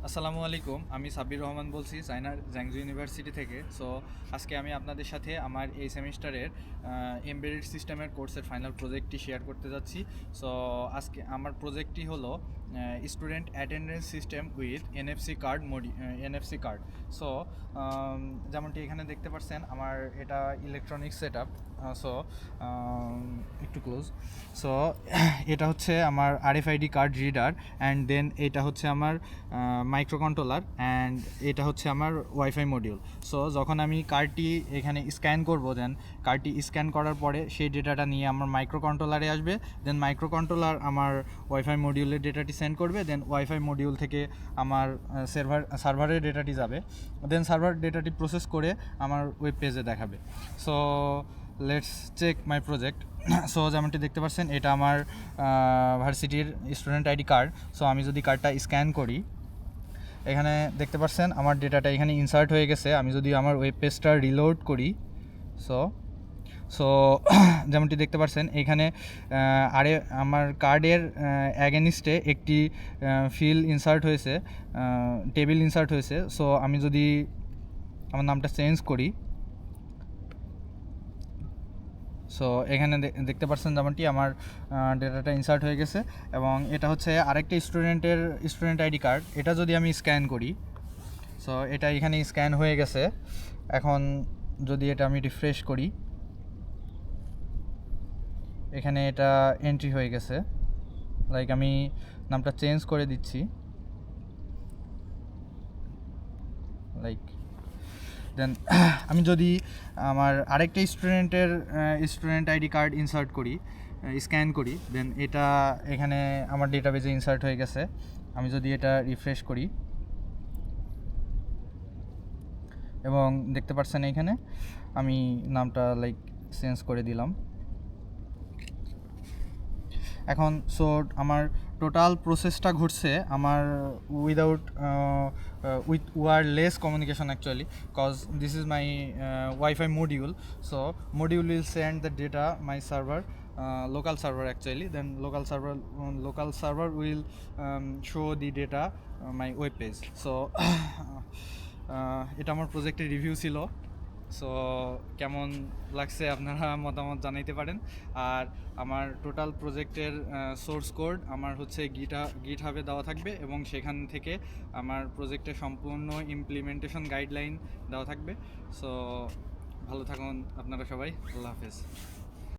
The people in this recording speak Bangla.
আসসালামু আলাইকুম, আমি সাব্বির রহমান বলছি চায়নার জ্যাংজু ইউনিভার্সিটি থেকে। সো আজকে আমি আপনাদের সাথে আমার এই সেমিস্টারের এমবেডেড সিস্টেমের কোর্সের ফাইনাল প্রজেক্টটি শেয়ার করতে যাচ্ছি। সো আজকে আমার প্রজেক্টটি হলো student attendance system with NFC card. So যেমনটি এখানে দেখতে পাচ্ছেন আমার এটা ইলেকট্রনিক সেট আপ। সো একটু ক্লোজ। সো এটা হচ্ছে আমার RFID card reader, and then এটা হচ্ছে আমার মাইক্রো কন্ট্রোলার, অ্যান্ড এটা হচ্ছে আমার ওয়াইফাই মডিউল। সো যখন আমি কার্ডটি এখানে স্ক্যান করব, দেন কার্ডটি স্ক্যান করার পরে সেই ডেটাটা নিয়ে আমার মাইক্রো কন্ট্রোলারে আসবে। দেন মাইক্রো কন্ট্রোলার আমার ওয়াইফাই মডিউলের ডেটাটি সেন্ড করবে। দেন ওয়াইফাই মডিউল থেকে আমার সার্ভারের ডেটাটি যাবে। দেন সার্ভার ডেটাটি প্রসেস করে আমার ওয়েব পেজে দেখাবে। So let's check my project. So যেমনটি দেখতে পাচ্ছেন এটা আমার ভার্সিটির স্টুডেন্ট আইডি কার্ড। সো আমি যদি কার্ডটা স্ক্যান করি, এখানে দেখতে পাচ্ছেন আমার ডেটাটা এখানে ইনসার্ট হয়ে গেছে। আমি যদি আমার ওয়েব পেজটা রিলোড করি, সো সো যেমনটি দেখতে পাচ্ছেন এখানে আমার কার্ডের অ্যাগেনিস্টে একটি ফিল ইনসার্ট হয়েছে, টেবিল ইনসার্ট হয়েছে। সো আমি যদি আমার নামটা চেঞ্জ করি, সো এখানে দেখতে পাচ্ছেন যেমনটি আমার ডেটাটা ইনসার্ট হয়ে গেছে। এবং এটা হচ্ছে আরেকটা স্টুডেন্ট আইডি কার্ড। এটা যদি আমি স্ক্যান করি, সো এটা এখানে স্ক্যান হয়ে গেছে। এখন যদি এটা আমি রিফ্রেশ করি, এখানে এটা এন্ট্রি হয়ে গেছে। লাইক আমি নামটা চেঞ্জ করে দিচ্ছি, লাইক দেন আমি যদি আমার আরেকটা স্টুডেন্ট আইডি কার্ড ইনসার্ট করি, স্ক্যান করি, দেন এটা এখানে আমার ডেটাবেজে ইনসার্ট হয়ে গেছে। আমি যদি এটা রিফ্রেশ করি, এবং দেখতে পাচ্ছেন এখানে আমি নামটা লাইক চেঞ্জ করে দিলাম। এখন সো আমার টোটাল প্রসেসটা ঘটছে আমার without with wireless communication actually, cause this is my WiFi module. So module will send the data my server, local server actually, then local server will show the data my web page. So এটা আমার প্রজেক্টের রিভিউ ছিল। সো কেমন লাগছে আপনারা মতামত জানাইতে পারেন। আর আমার টোটাল প্রজেক্টের সোর্স কোড আমার হচ্ছে গিট হাবে দেওয়া থাকবে, এবং সেখান থেকে আমার প্রজেক্টের সম্পূর্ণ ইমপ্লিমেন্টেশন গাইডলাইন দেওয়া থাকবে। সো ভালো থাকুন আপনারা সবাই, আল্লাহ হাফেজ।